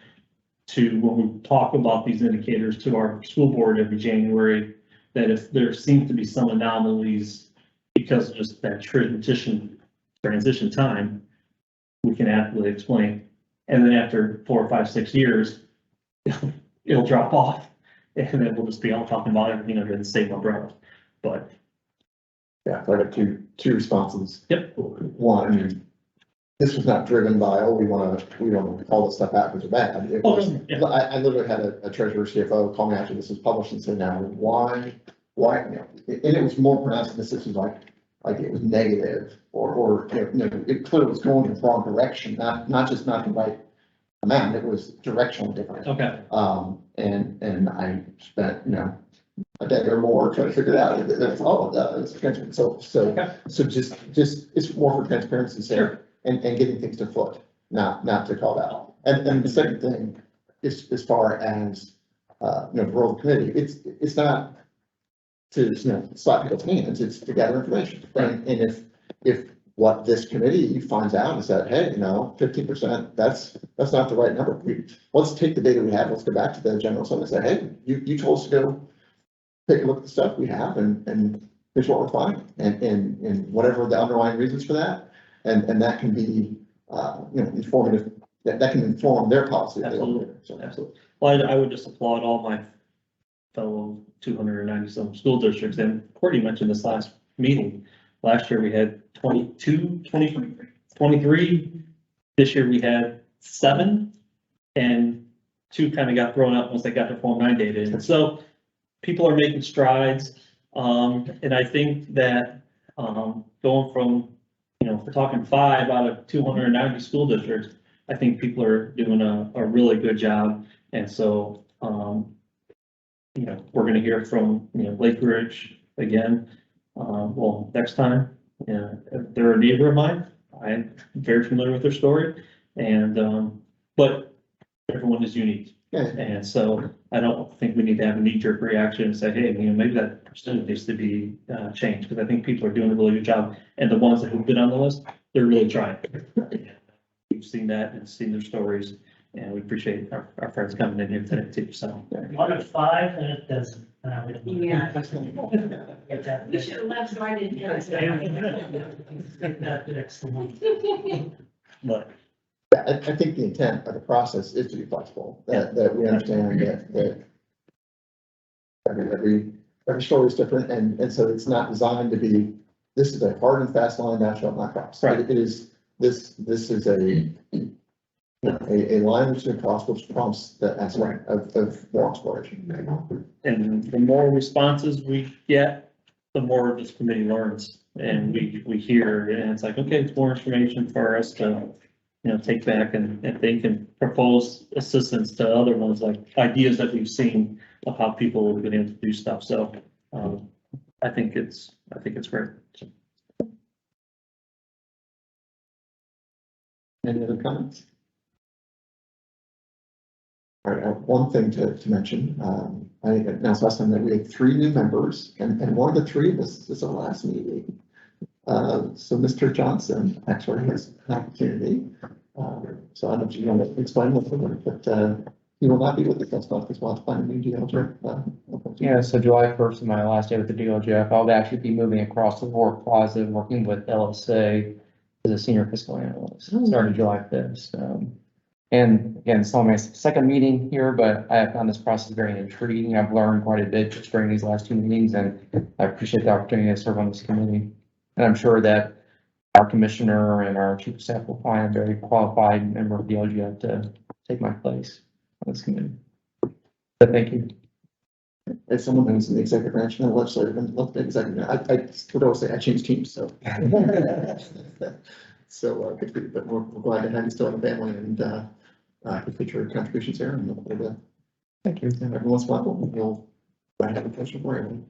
to, when we talk about these indicators to our school board every January, that if there seems to be some anomalies because of just that transition time, we can aptly explain. And then after 4 or 5, 6 years, it'll drop off. And then we'll just be all talking about everything under the same umbrella. But Yeah, so I got two responses. Yep. One, this was not driven by, oh, we want all this stuff out because they're bad. It was, yeah. I literally had a treasurer CFO call me after this was published and said, now, why, you know, and it was more pronounced, this was like it was negative or, you know, it clearly was going in the wrong direction, not just not the right amount, it was directional different. Okay. And I spent, you know, a day or more trying to figure it out. That's all it does. So just, it's more for transparency's sake and getting things to foot, not to call out. And the second thing is, as far as, you know, the role of the committee, it's not to, you know, slap people's hands, it's to gather information. And if what this committee finds out is that, hey, you know, 15%, that's not the right number. Let's take the data we have, let's go back to the general assembly and say, hey, you told us to go take a look at the stuff we have and here's what we're finding and whatever the underlying reasons for that. And that can be, you know, informative, that can inform their policy. Absolutely. So, Absolutely. Well, I would just applaud all my fellow 290 some school districts. And Courtney mentioned this last meeting. Last year we had 23. This year we had 7. and 2 kind of got thrown out once they got their Form 9 data in. So people are making strides. And I think that, going from, if we're talking 5 out of 290 school districts, I think people are doing a really good job. And so, we're gonna hear from, Lake Ridge again, well, next time. If they're a neighbor of mine, I'm very familiar with their story, and, but everyone is unique. Yeah. And so I don't think we need to have a knee-jerk reaction and say, hey, maybe that percentage needs to be, changed, because I think people are doing a really good job. And the ones that have been on the list, they're really trying. We've seen that and seen their stories, and we appreciate our friends coming in here today too, so. 1 of 5, and it doesn't. Yeah. Get that. You should have left so I didn't get Get that fixed. But Yeah, I think the intent of the process is to be flexible, that we understand that every story is different, and so it's not designed to be, this is a hard and fast line, thou shalt not cross. Right. It is, this is a line which is cross, which prompts the aspect of more exploration. and the more responses we get, the more this committee learns, and we hear, and it's like, okay, it's more information for us to, take back, and if they can propose assistance to other ones, like ideas that we've seen of how people have been able to do stuff, so, I think it's great. Any other comments? All right, I have one thing to mention. I announced last time that we had 3 new members, and one of the 3 this is our last meeting. So Mr. Johnson actually has an opportunity. So I don't know if you want to explain what we're doing, but he will not be with us next month because we'll have to find a new DLJ. Yeah, so July 1st is my last day with the DLGF. I'll actually be moving across the work plaza, working with LSA as a senior fiscal analyst, starting July 5th. And again, it's only my second meeting here, but I have found this process very intriguing. I've learned quite a bit just during these last 2 meetings, and I appreciate the opportunity to serve on this committee. And I'm sure that our commissioner and our chief of staff will find a very qualified member of the DLGF to take my place on this committee. But thank you. As someone who's in the executive branch and the legislative and the executive, I would always say I changed teams, so. So, good for you, but we're glad to have you still in the family, and appreciate your contributions here, and look forward to. Thank you. And every once in a while, we'll have a question for you,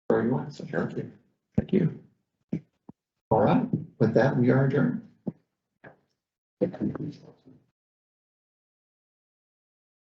where you want, so thank you. Thank you. All right, with that, we are adjourned.